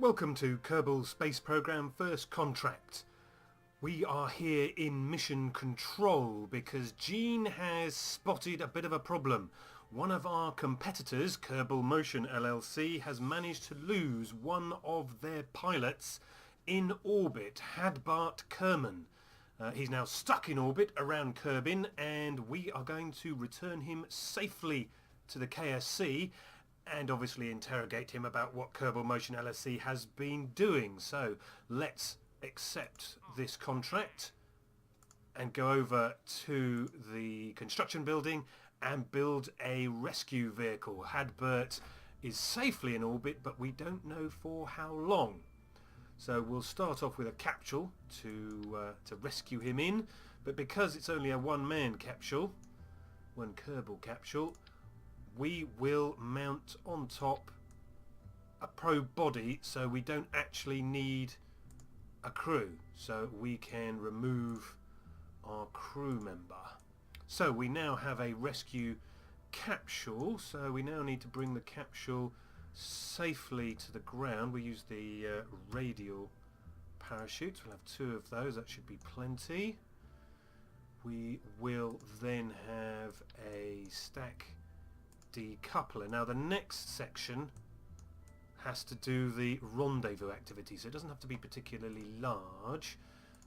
Welcome to Kerbal Space Program First Contract. We are here in mission control because Gene has spotted a bit of a problem. One of our competitors, Kerbal Motion LLC, has managed to lose one of their pilots in orbit, Hadbart Kerman. He's now stuck in orbit around Kerbin, and we are going to return him safely to the KSC and obviously interrogate him about what Kerbal Motion LLC has been doing. So let's accept this contract and go over to the construction building and build a rescue vehicle. Hadbart is safely in orbit, but we don't know for how long. So we'll start off with a capsule to rescue him in, but because it's only a one-man capsule, one Kerbal capsule, we will mount on top a probe body, so we don't actually need a crew, so we can remove our crew member. So we now have a rescue capsule, so we now need to bring the capsule safely to the ground. We use the radial parachutes. We'll have 2 of those, that should be plenty. We will then have a stack decoupler. Now the next section has to do the rendezvous activity, so it doesn't have to be particularly large.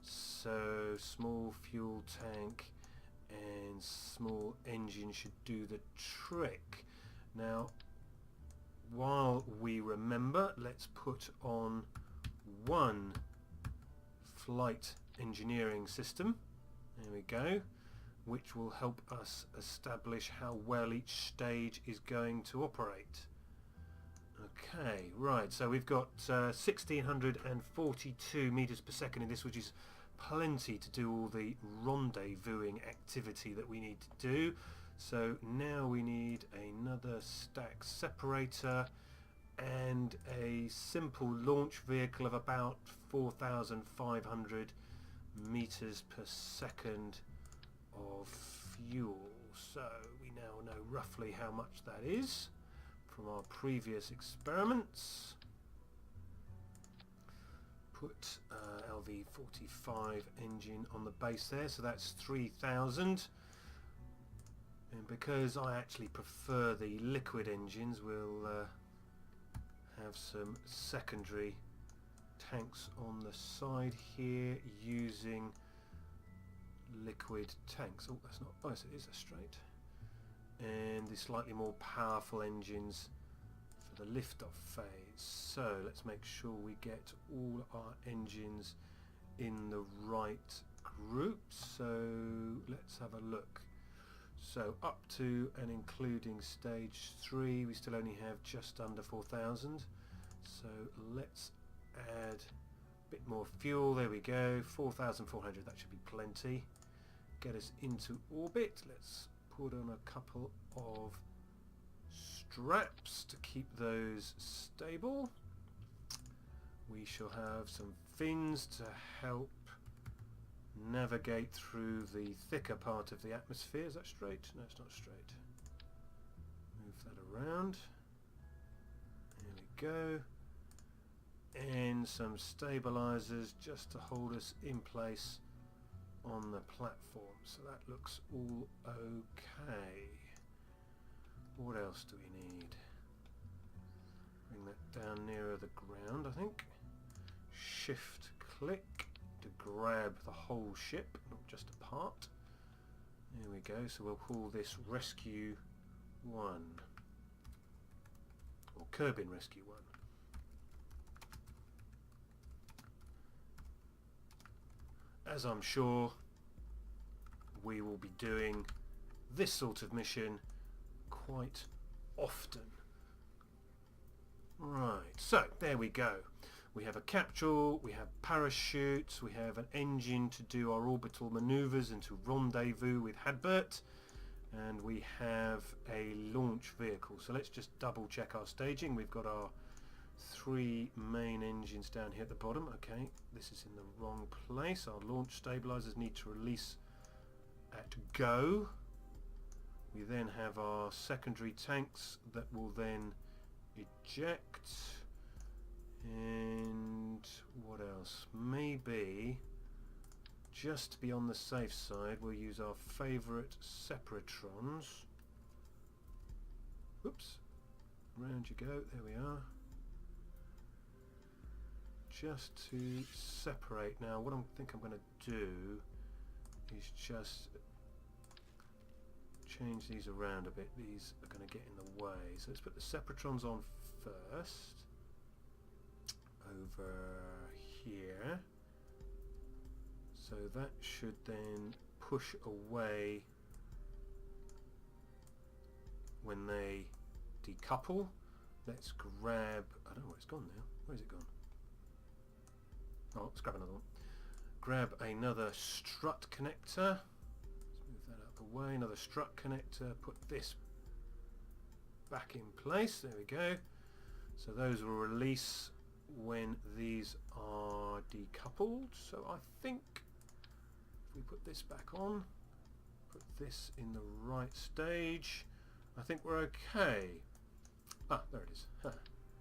So small fuel tank and small engine should do the trick. Now while we remember, let's put on one flight engineering system, there we go, which will help us establish how well each stage is going to operate. Okay, right, so we've got 1642 meters per second in this, which is plenty to do all the rendezvousing activity that we need to do. So now we need another stack separator and a simple launch vehicle of about 4,500 meters per second of fuel. So we now know roughly how much that is from our previous experiments. Put LV45 engine on the base there, so that's 3,000. And because I actually prefer the liquid engines, we'll have some secondary tanks on the side here using liquid tanks. Oh, that's not, oh yes, it is a straight. And the slightly more powerful engines for the liftoff phase. So let's make sure we get all our engines in the right group. So let's have a look. So up to and including stage 3, we still only have just under 4,000. So let's add a bit more fuel. There we go, 4,400. That should be plenty. Get us into orbit. Let's put on a couple of straps to keep those stable. We shall have some fins to help navigate through the thicker part of the atmosphere. Is that straight? No, it's not straight. Move that around. There we go. And some stabilizers just to hold us in place on the platform. So that looks all okay. What else do we need? Bring that down nearer the ground, I think. Shift click to grab the whole ship, not just a part. There we go, so we'll call this Rescue 1, or Kerbin Rescue 1. As I'm sure we will be doing this sort of mission quite often. Right, so there we go. We have a capsule, we have parachutes, we have an engine to do our orbital maneuvers and to rendezvous with Hadbart, and we have a launch vehicle. So let's just double check our staging. We've got our 3 main engines down here at the bottom. Okay, this is in the wrong place. Our launch stabilizers need to release at go. We then have our secondary tanks that will then eject, and else. Maybe, just to be on the safe side, we'll use our favourite separatrons. Oops. Round you go. There we are. Just to separate. Now, what I think I'm going to do is just change these around a bit. These are going to get in the way. So let's put the separatrons on first. Over here. So that should then push away when they decouple. Let's grab, I don't know where it's gone now. Where's it gone? Oh, let's grab another one. Grab another strut connector. Let's move that out of the way. Another strut connector. Put this back in place. There we go. So those will release when these are decoupled. So I think if we put this back on, put this in the right stage, I think we're okay. Ah, there it is. Huh.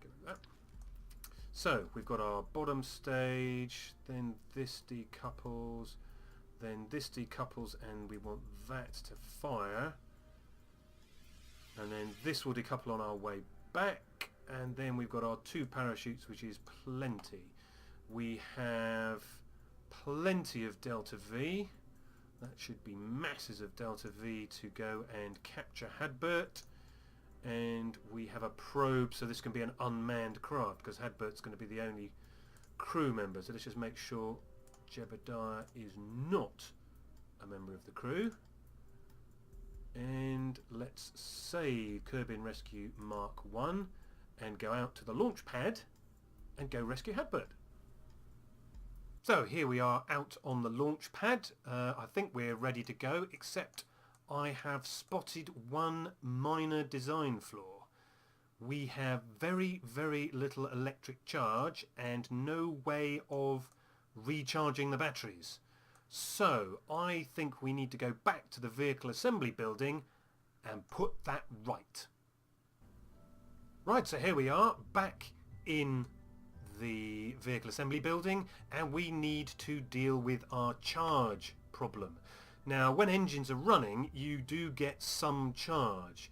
Get rid of that. So we've got our bottom stage, then this decouples, then this decouples, and we want that to fire, and then this will decouple on our way back, and then we've got our two parachutes, which is plenty. We have plenty of delta V. That should be masses of delta V to go and capture Hadbart. And we have a probe, so this can be an unmanned craft because Hadbart's going to be the only crew member. So let's just make sure Jeb and I is not a member of the crew. And let's save Kerbal Rescue Mark 1 and go out to the launch pad and go rescue Hadbart. So here we are out on the launch pad. I think we're ready to go, except I have spotted one minor design flaw. We have very, very little electric charge and no way of recharging the batteries. So I think we need to go back to the vehicle assembly building and put that right. Right, so here we are back in the vehicle assembly building, and we need to deal with our charge problem. Now, when engines are running, you do get some charge,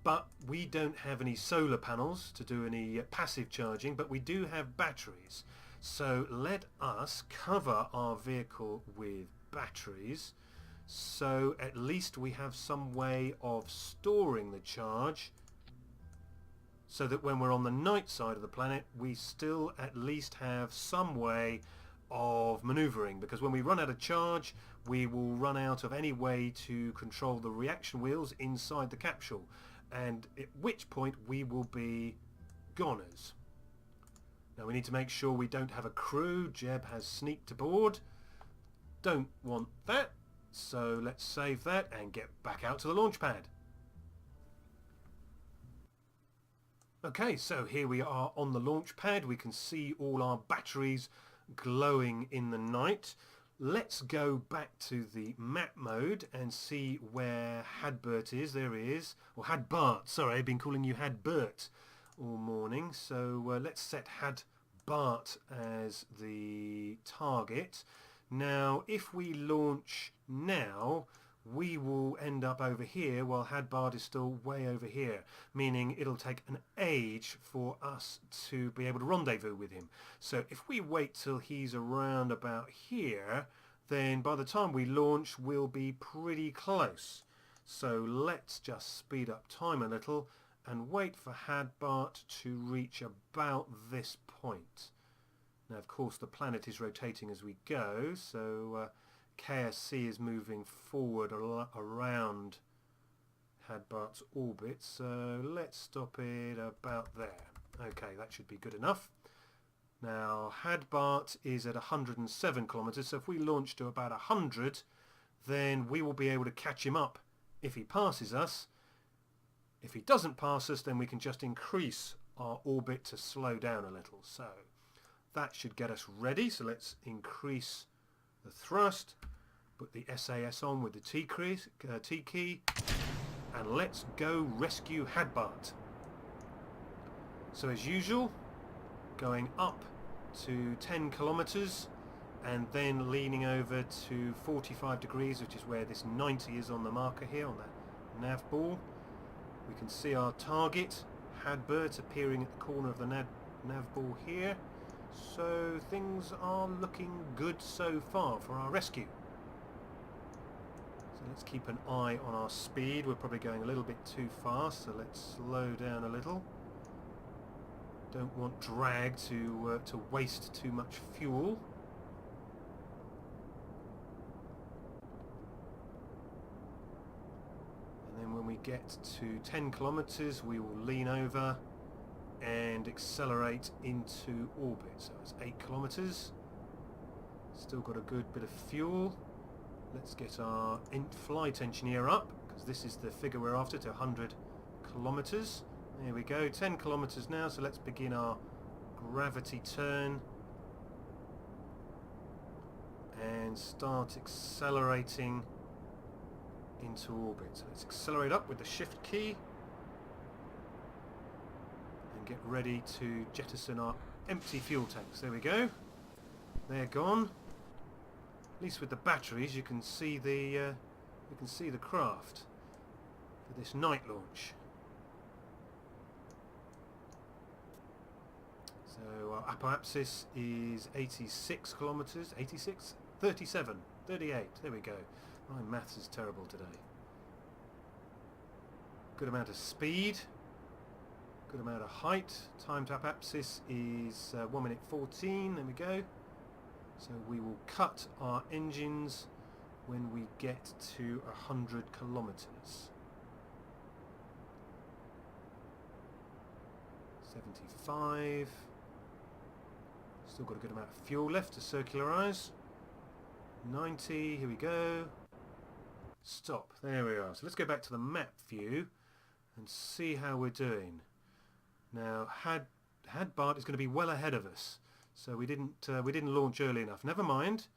but we don't have any solar panels to do any passive charging, but we do have batteries. So let us cover our vehicle with batteries, so at least we have some way of storing the charge, so that when we're on the night side of the planet, we still at least have some way of manoeuvring, because when we run out of charge, we will run out of any way to control the reaction wheels inside the capsule, and at which point we will be goners. Now we need to make sure we don't have a crew. Jeb has sneaked aboard. Don't want that, so let's save that and get back out to the launch pad. Okay, so here we are on the launch pad. We can see all our batteries glowing in the night. Let's go back to the map mode and see where Hadbart is. There he is. Or Hadbart, sorry, I've been calling you Hadbart all morning. So let's set Hadbart as the target. Now, if we launch now, we will end up over here while Hadbart is still way over here, meaning it'll take an age for us to be able to rendezvous with him. So if we wait till he's around about here, then by the time we launch we'll be pretty close. So let's just speed up time a little and wait for Hadbart to reach about this point. Now of course the planet is rotating as we go, so KSC is moving forward around Hadbart's orbit, so let's stop it about there. Okay, that should be good enough. Now Hadbart is at 107 kilometers, so if we launch to about 100, then we will be able to catch him up if he passes us. If he doesn't pass us, then we can just increase our orbit to slow down a little. So that should get us ready, so let's increase the thrust, put the SAS on with the T key, and let's go rescue Hadbart. So as usual, going up to 10 kilometers and then leaning over to 45 degrees, which is where this 90 is on the marker here on that nav ball. We can see our target, Hadbart, appearing at the corner of the nav ball here. So things are looking good so far for our rescue. So let's keep an eye on our speed. We're probably going a little bit too fast, so let's slow down a little. Don't want drag to waste too much fuel. And then when we get to 10 kilometers, we will lean over and accelerate into orbit. So it's 8 kilometers. Still got a good bit of fuel. Let's get our flight engineer up, because this is the figure we're after, to 100 kilometers. There we go, 10 kilometers now, so let's begin our gravity turn and start accelerating into orbit. So let's accelerate up with the shift key and get ready to jettison our empty fuel tanks. There we go. They're gone. At least with the batteries you can see the craft for this night launch. So our apoapsis is 86 kilometers, 86? 37, 38, there we go. My maths is terrible today. Good amount of speed, good amount of height. Time to apoapsis is 1 minute 14, there we go. So we will cut our engines when we get to 100 kilometers. 75. Still got a good amount of fuel left to circularize. 90, here we go. Stop, there we are. So let's go back to the map view and see how we're doing. Now Hadbart is going to be well ahead of us, so we didn't launch early enough. Never mind,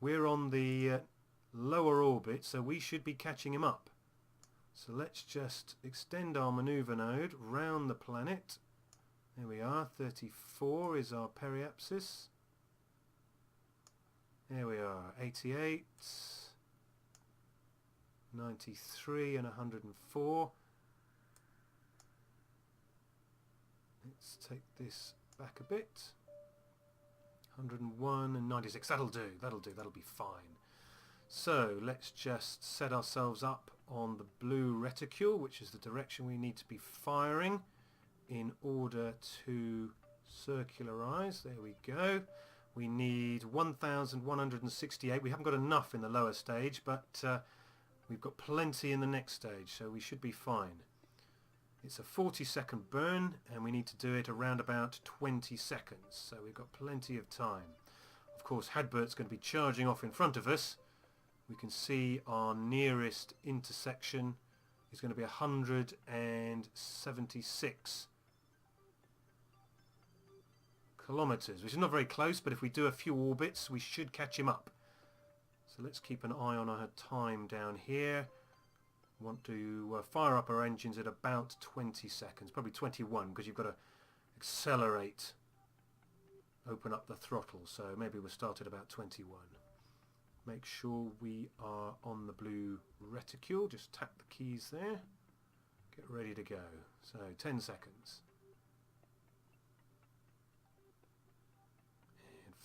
we're on the lower orbit, so we should be catching him up. So let's just extend our maneuver node round the planet. There we are, 34 is our periapsis. There we are, 88, 93 and 104. Let's take this back a bit. 101 and 96, that'll do, that'll be fine. So let's just set ourselves up on the blue reticule, which is the direction we need to be firing in order to circularize. There we go. We need 1,168. We haven't got enough in the lower stage, but we've got plenty in the next stage, so we should be fine. It's a 40-second burn, and we need to do it around about 20 seconds, so we've got plenty of time. Of course, Hadbart's going to be charging off in front of us. We can see our nearest intersection is going to be 176 kilometers, which is not very close, but if we do a few orbits we should catch him up. So let's keep an eye on our time down here. Want to fire up our engines at about 20 seconds, probably 21, because you've got to accelerate, open up the throttle, so maybe we'll start at about 21. Make sure we are on the blue reticule, just tap the keys there, get ready to go. So 10 seconds.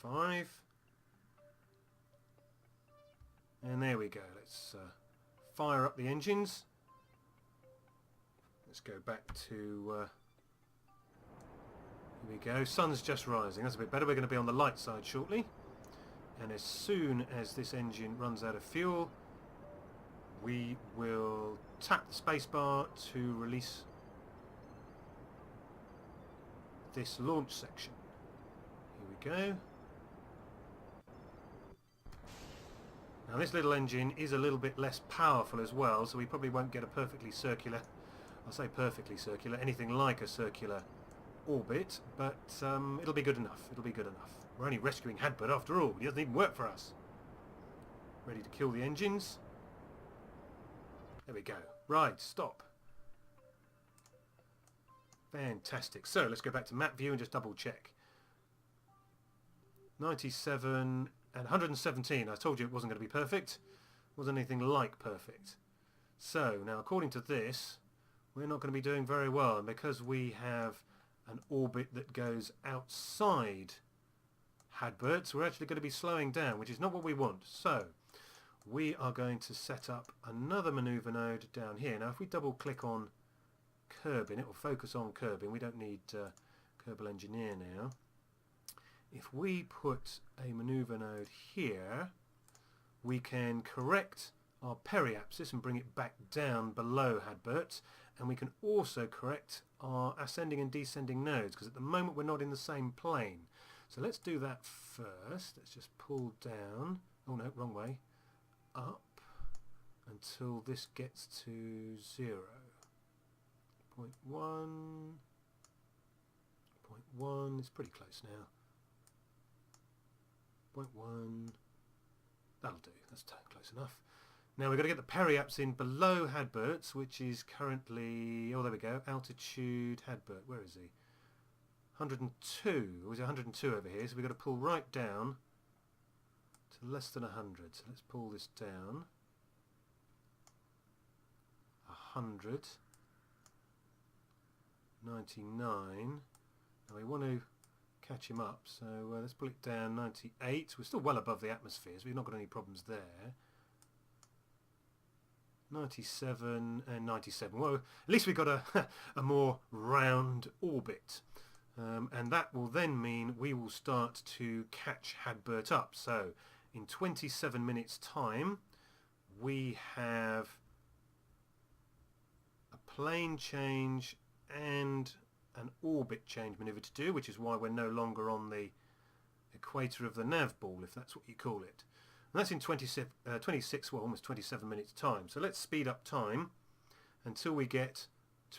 5, and there we go. Let's fire up the engines. Let's go back to here we go. Sun's just rising, that's a bit better. We're going to be on the light side shortly, and as soon as this engine runs out of fuel we will tap the spacebar to release this launch section. Here we go. Now this little engine is a little bit less powerful as well, so we probably won't get a perfectly circular, I'll say perfectly circular, anything like a circular orbit, but it'll be good enough, it'll be good enough. We're only rescuing Hadbart after all, he doesn't even work for us. Ready to kill the engines. There we go. Right, stop. Fantastic. So let's go back to map view and just double check. 97 and 117. I told you it wasn't going to be perfect. It wasn't anything like perfect. So now according to this, we're not going to be doing very well, and because we have an orbit that goes outside Hadbart, we're actually going to be slowing down, which is not what we want. So we are going to set up another maneuver node down here. Now if we double click on Kerbin, it will focus on Kerbin. We don't need Kerbal Engineer now. If we put a maneuver node here, we can correct our periapsis and bring it back down below Hadbart, and we can also correct our ascending and descending nodes, because at the moment we're not in the same plane. So let's do that first. Let's just pull down, oh no, wrong way, up until this gets to 0. 0.1, 0.1, it's pretty close now. 0.1, that'll do, that's close enough. Now we've got to get the periapsis in below Hadbart, which is currently, oh there we go, altitude Hadbart, where is he? 102, or is it 102 over here? So we've got to pull right down to less than 100. So let's pull this down. 100, 99. Now we want to catch him up, so let's pull it down. 98. We're still well above the atmosphere, so we've not got any problems there. 97 and 97. Well, at least we've got a more round orbit. And that will then mean we will start to catch Hadbart up. So in 27 minutes time we have a plane change and an orbit change maneuver to do, which is why we're no longer on the equator of the nav ball, if that's what you call it. And that's in 26, well almost 27 minutes time. So let's speed up time until we get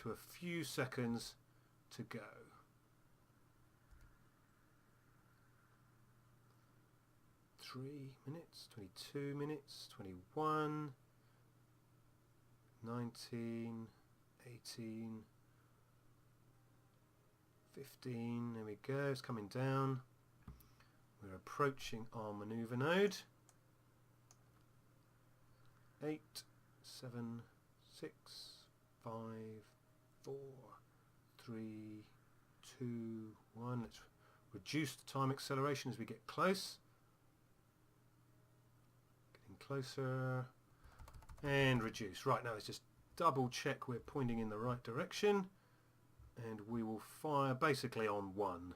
to a few seconds to go. Minutes, 22 minutes, 21, 19, 18, 15, there we go, it's coming down. We're approaching our maneuver node. 8, 7, 6, 5, 4, 3, 2, 1. Let's reduce the time acceleration as we get close. Closer and reduce. Right, now let's just double check we're pointing in the right direction, and we will fire basically on 1.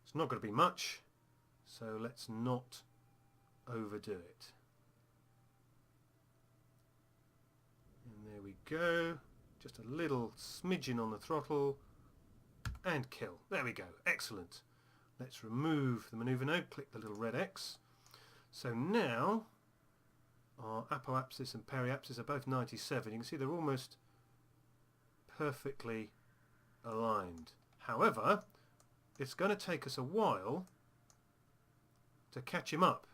It's not going to be much, so let's not overdo it. And there we go, just a little smidgen on the throttle and kill. There we go, excellent. Let's remove the maneuver node, click the little red X. So now our apoapsis and periapsis are both 97. You can see they're almost perfectly aligned. However, it's going to take us a while to catch him up,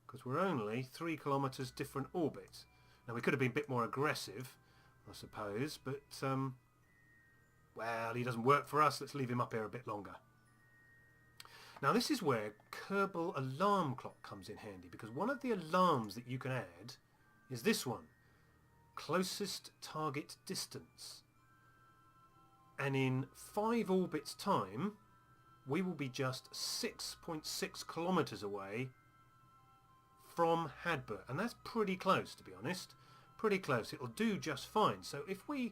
because we're only 3 kilometers different orbit. Now we could have been a bit more aggressive, I suppose, but well, he doesn't work for us. Let's leave him up here a bit longer. Now this is where Kerbal alarm clock comes in handy, because one of the alarms that you can add is this one, closest target distance. And in 5 orbits time we will be just 6.6 kilometers away from Hadbart, and that's pretty close, to be honest. Pretty close. It'll do just fine. So if we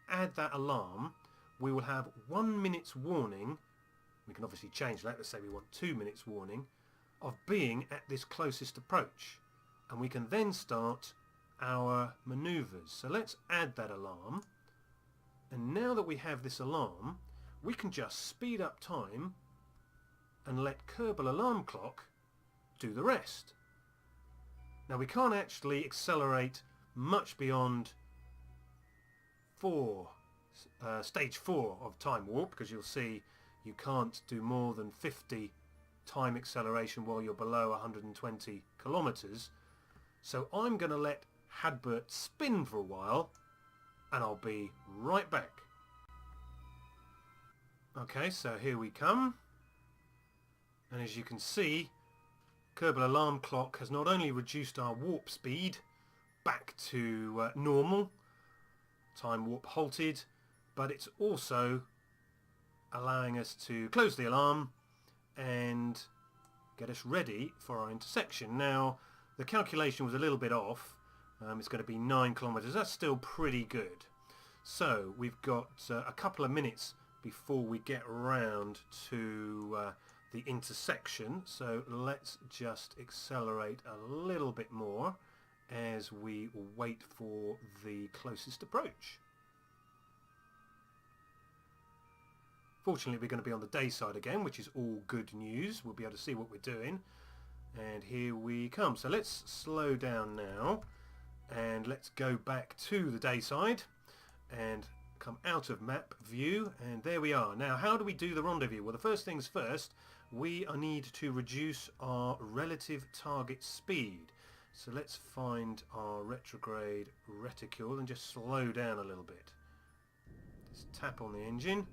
add that alarm, we will have 1 minute's warning. We can obviously change that. Let's say we want 2 minutes warning of being at this closest approach, and we can then start our maneuvers. So let's add that alarm, and now that we have this alarm, we can just speed up time and let Kerbal alarm clock do the rest. Now we can't actually accelerate much beyond stage 4 of time warp, because you'll see you can't do more than 50 time acceleration while you're below 120 kilometers. So I'm going to let Hadbart spin for a while, and I'll be right back. Okay, so here we come. And as you can see, Kerbal alarm clock has not only reduced our warp speed back to normal, time warp halted, but it's also allowing us to close the alarm and get us ready for our intersection. Now, the calculation was a little bit off. It's going to be 9 kilometers. That's still pretty good. So we've got a couple of minutes before we get round to the intersection. So let's just accelerate a little bit more as we wait for the closest approach. Fortunately, we're going to be on the day side again, which is all good news. We'll be able to see what we're doing. And here we come. So let's slow down now and let's go back to the day side and come out of map view, and there we are. Now, how do we do the rendezvous? Well, the first things first, we need to reduce our relative target speed. So let's find our retrograde reticule and just slow down a little bit. Just tap on the engine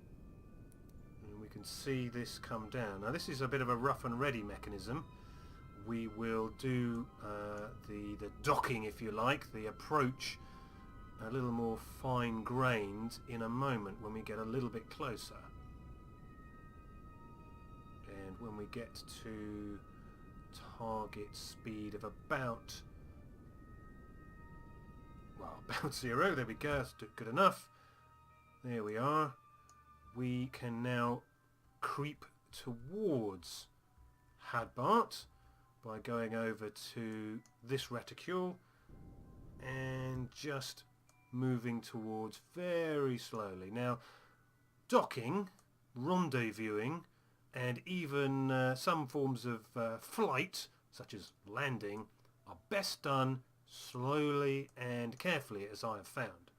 and we can see this come down. Now, this is a bit of a rough and ready mechanism. We will do the docking, if you like, the approach a little more fine-grained in a moment when we get a little bit closer. And when we get to target speed of about 0, there we go, that's good enough. There we are. We can now creep towards Hadbart by going over to this reticule and just moving towards very slowly. Now, docking, rendezvousing, and even some forms of flight, such as landing, are best done slowly and carefully, as I have found.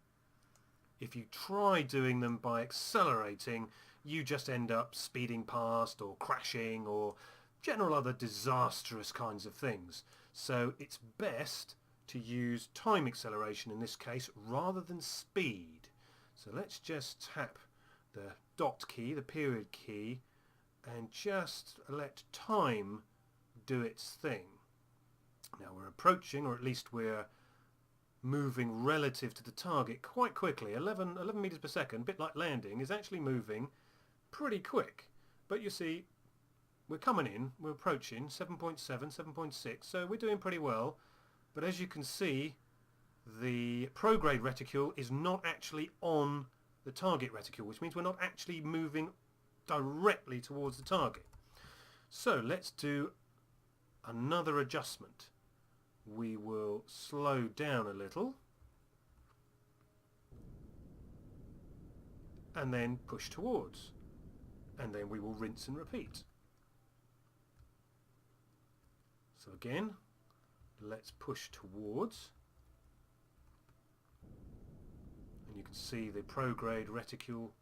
If you try doing them by accelerating, you just end up speeding past or crashing or general other disastrous kinds of things. So it's best to use time acceleration in this case rather than speed. So let's just tap the dot key, the period key, and just let time do its thing. Now we're approaching, or at least we're moving relative to the target quite quickly. 11 meters per second, a bit like landing, is actually moving pretty quick. But you see, we're coming in, we're approaching 7.7, 7.6, so we're doing pretty well. But as you can see, the prograde reticule is not actually on the target reticule, which means we're not actually moving directly towards the target. So let's do another adjustment. We will slow down a little and then push towards, and then we will rinse and repeat. So again, let's push towards, and you can see the prograde reticule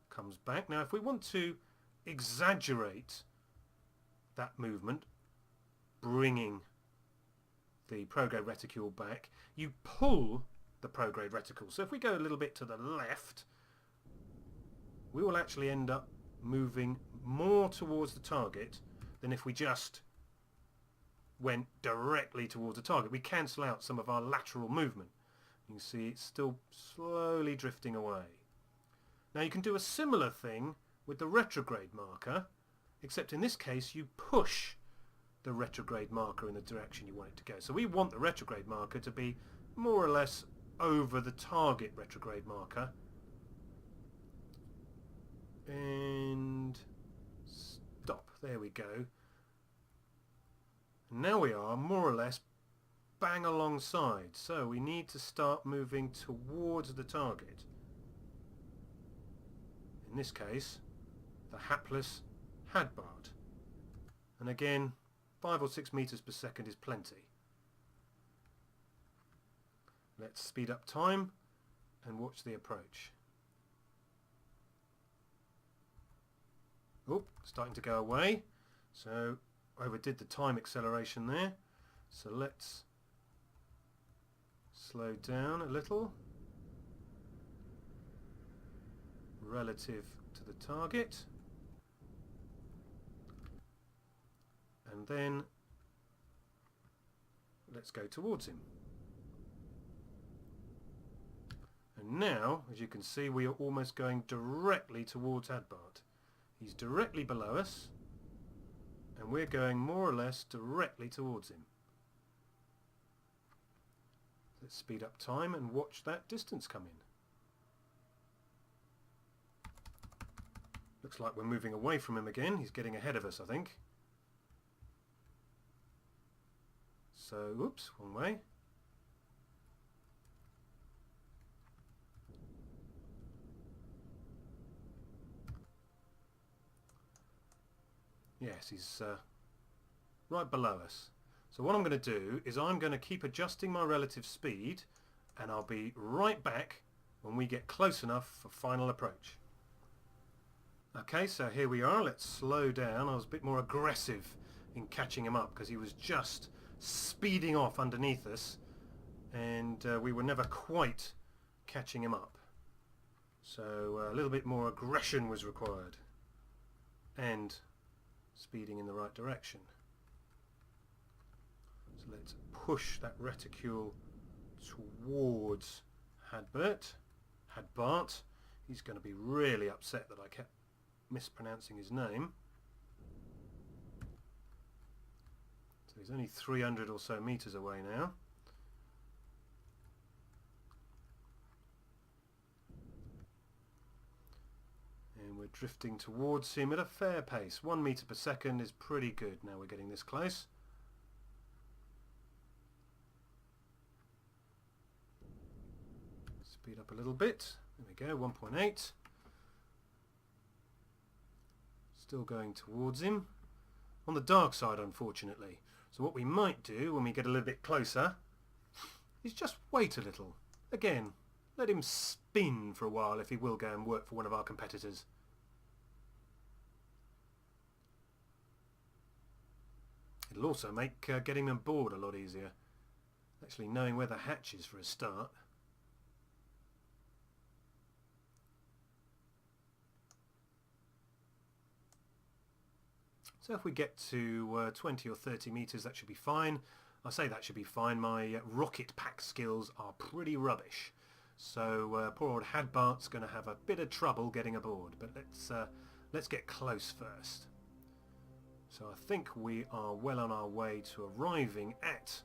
comes back. Now if we want to exaggerate that movement, bringing the prograde reticule back, you pull the prograde reticule. So if we go a little bit to the left, we will actually end up moving more towards the target than if we just went directly towards the target. We cancel out some of our lateral movement. You can see it's still slowly drifting away. Now you can do a similar thing with the retrograde marker, except in this case you push the retrograde marker in the direction you want it to go. So we want the retrograde marker to be more or less over the target retrograde marker. And stop. There we go. Now we are more or less bang alongside. So we need to start moving towards the target. In this case, the hapless Hadbart. And again, 5 or 6 meters per second is plenty. Let's speed up time and watch the approach. Oh, starting to go away. So overdid the time acceleration there. So let's slow down a little relative to the target. and then let's go towards him. And now, as you can see, we are almost going directly towards Hadbart. He's directly below us, and we're going more or less directly towards him. Let's speed up time and watch that distance come in. Looks like we're moving away from him again. He's getting ahead of us, I think. So, oops, one way. Yes, he's right below us. So what I'm going to do is I'm going to keep adjusting my relative speed, and I'll be right back when we get close enough for final approach. Okay, so here we are. Let's slow down. I was a bit more aggressive in catching him up because he was just speeding off underneath us, and we were never quite catching him up. So a little bit more aggression was required, and speeding in the right direction. So let's push that reticule towards Hadbart. He's going to be really upset that I kept mispronouncing his name. So he's only 300 or so meters away now. And we're drifting towards him at a fair pace. 1 meter per second is pretty good. Now we're getting this close. Speed up a little bit. There we go, 1.8. Still going towards him. On the dark side, unfortunately. So what we might do when we get a little bit closer is just wait a little. Again, let him spin for a while if he will go and work for one of our competitors. It'll also make getting them board a lot easier. Actually knowing where the hatch is for a start. So if we get to 20 or 30 meters, that should be fine. I say that should be fine. My rocket pack skills are pretty rubbish. So poor old Hadbart's going to have a bit of trouble getting aboard. But let's get close first. So I think we are well on our way to arriving at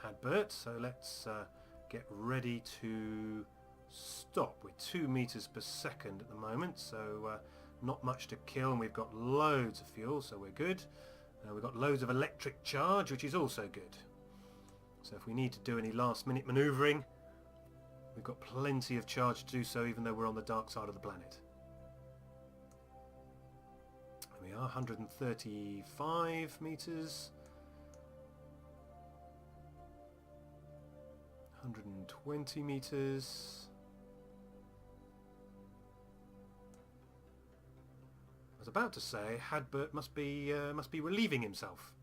Hadbart. So let's get ready to stop. We're 2 meters per second at the moment. So not much to kill, and we've got loads of fuel, so we're good. We've got loads of electric charge, which is also good. So if we need to do any last minute manoeuvring, we've got plenty of charge to do so, even though we're on the dark side of the planet. There we are, 135 meters. 120 meters. I was about to say Hadbart must be relieving himself.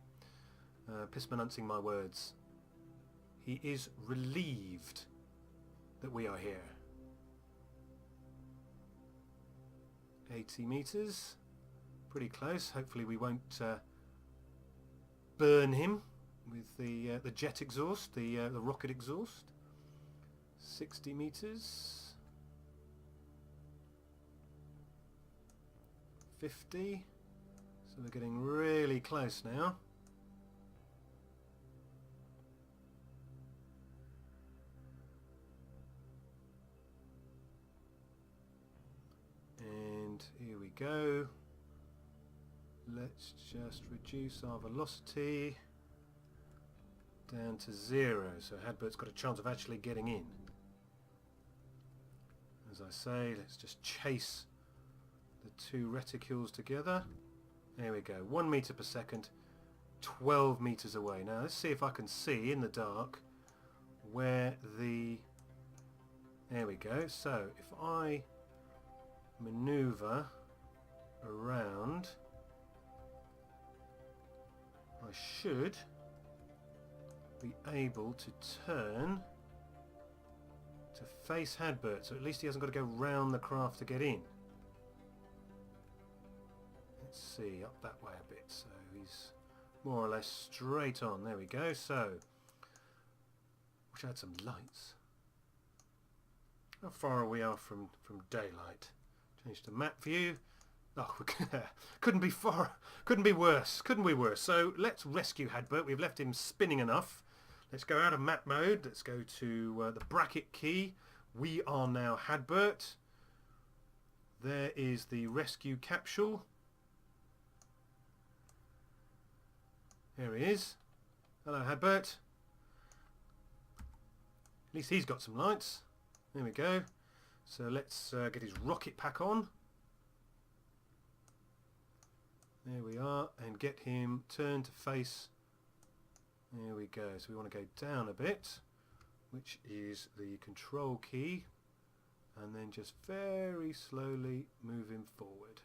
Pismanuncing my words. He is relieved that we are here. 80 meters, pretty close. Hopefully we won't burn him with the jet exhaust, the rocket exhaust. 60 meters. 50, so we're getting really close now. And here we go. Let's just reduce our velocity down to 0, so Hadbart's got a chance of actually getting in. As I say, let's just chase the two reticules together. There we go, 1 meter per second, 12 meters away. Now let's see if I can see in the dark where the... There we go. So if I maneuver around, I should be able to turn to face Hadbart, so at least he hasn't got to go round the craft to get in. Let's see, up that way a bit, so he's more or less straight on. There we go. So, wish I had some lights. How far we are from daylight? Change to map view. Oh, couldn't be far. Couldn't be worse. Couldn't be worse. So let's rescue Hadbart. We've left him spinning enough. Let's go out of map mode. Let's go to the bracket key. We are now Hadbart. There is the rescue capsule. There he is. Hello, Hadbart. At least he's got some lights. There we go. So let's get his rocket pack on. There we are. And get him turned to face. There we go. So we want to go down a bit, which is the control key. And then just very slowly move him forward.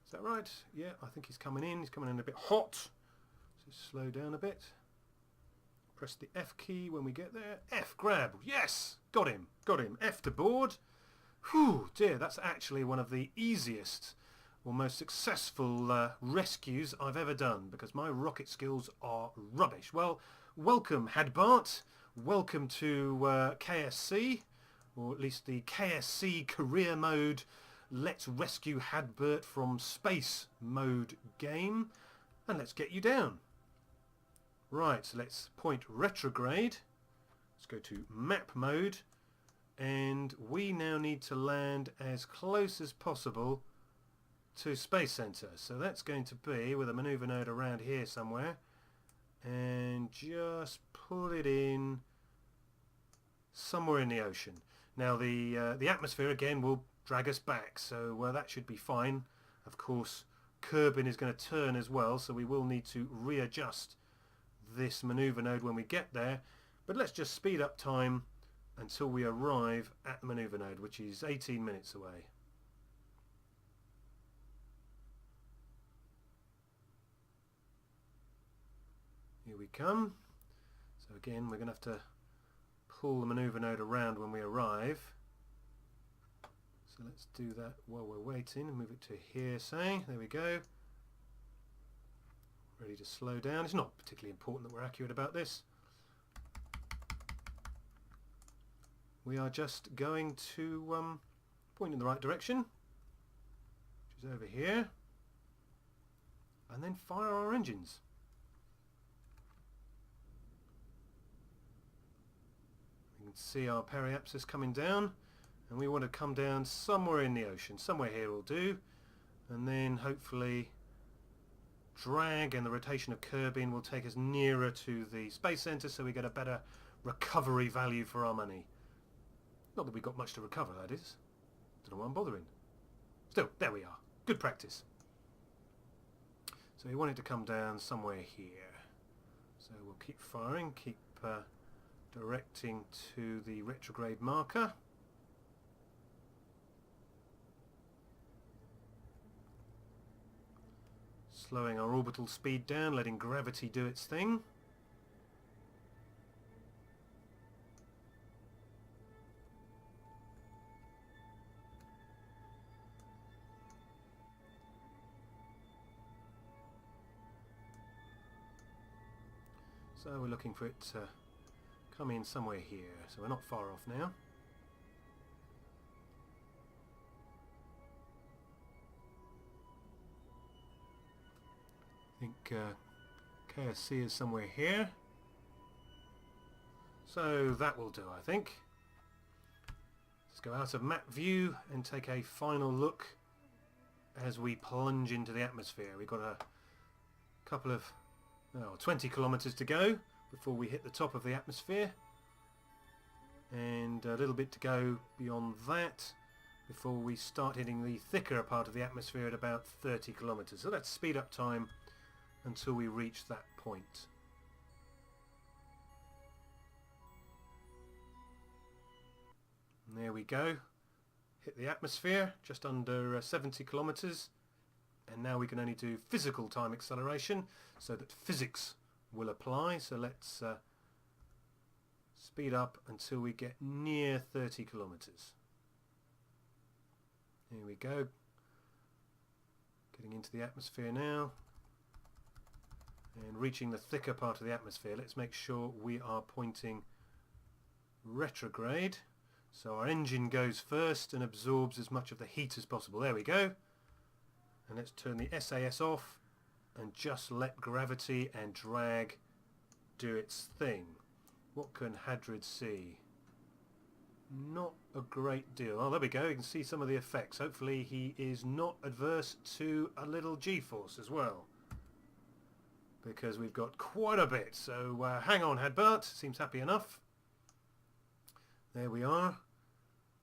Is that right? Yeah, I think he's coming in. He's coming in a bit hot. So slow down a bit. Press the F key when we get there. F, grab. Yes! Got him. Got him. F to board. Whew, dear, that's actually one of the easiest or most successful rescues I've ever done, because my rocket skills are rubbish. Well, welcome, Hadbart. Welcome to KSC, or at least the KSC career mode Let's Rescue Hadbart from Space mode game. And let's get you down. Right, so let's point retrograde. Let's go to map mode. And we now need to land as close as possible to Space Center. So that's going to be with a maneuver node around here somewhere. And just pull it in somewhere in the ocean. Now the atmosphere again will drag us back, so that should be fine. Of course, Kerman is going to turn as well, so we will need to readjust this maneuver node when we get there. But let's just speed up time until we arrive at the maneuver node, which is 18 minutes away. Here we come. So again, we're going to have to pull the maneuver node around when we arrive. So let's do that while we're waiting and move it to here, say. There we go. Ready to slow down. It's not particularly important that we're accurate about this. We are just going to point in the right direction, which is over here, and then fire our engines. You can see our periapsis coming down, and we want to come down somewhere in the ocean. Somewhere here will do, and then hopefully drag and the rotation of Kerman will take us nearer to the Space Center, so we get a better recovery value for our money. Not that we've got much to recover, that is. Don't know why I'm bothering. Still, there we are. Good practice. So we want it to come down somewhere here. So we'll keep firing, keep directing to the retrograde marker. Slowing our orbital speed down, letting gravity do its thing. So we're looking for it to come in somewhere here, so we're not far off now. I think KSC is somewhere here. So that will do, I think. Let's go out of map view and take a final look as we plunge into the atmosphere. We've got a couple of 20 kilometers to go before we hit the top of the atmosphere, and a little bit to go beyond that before we start hitting the thicker part of the atmosphere at about 30 kilometers. So let's speed up time until we reach that point. And there we go. Hit the atmosphere just under 70 kilometers. And now we can only do physical time acceleration so that physics will apply. So let's speed up until we get near 30 kilometers. Here we go. Getting into the atmosphere now. And reaching the thicker part of the atmosphere. Let's make sure we are pointing retrograde. So our engine goes first and absorbs as much of the heat as possible. There we go. And let's turn the SAS off and just let gravity and drag do its thing. What can Hadrid see? Not a great deal. Oh, there we go. You can see some of the effects. Hopefully he is not adverse to a little G-force as well, because we've got quite a bit. So hang on, Hadbart. Seems happy enough. There we are.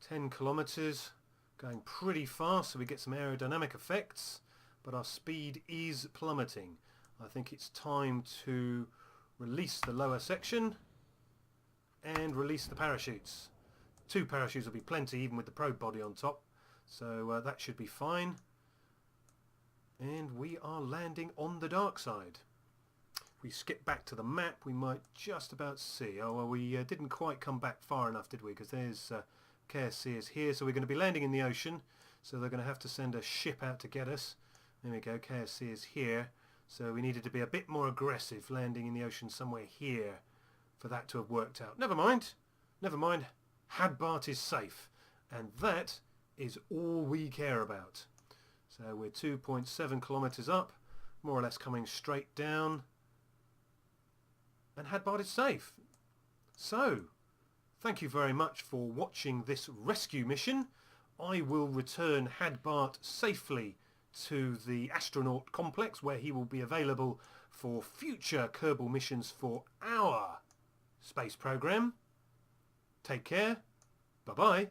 10 kilometers. Going pretty fast, so we get some aerodynamic effects, but our speed is plummeting. I think it's time to release the lower section and release the parachutes. 2 parachutes will be plenty, even with the probe body on top, so that should be fine. And we are landing on the dark side. If we skip back to the map, we might just about see. Oh, well, we didn't quite come back far enough, did we? Because there's KSC is here, so we're going to be landing in the ocean, so they're going to have to send a ship out to get us. There we go, KSC is here, so we needed to be a bit more aggressive, landing in the ocean somewhere here for that to have worked out. Never mind, Hadbart is safe, and that is all we care about. So we're 2.7 kilometers up, more or less coming straight down, and Hadbart is safe. So thank you very much for watching this rescue mission. I will return Hadbart safely to the astronaut complex, where he will be available for future Kerbal missions for our space program. Take care. Bye-bye.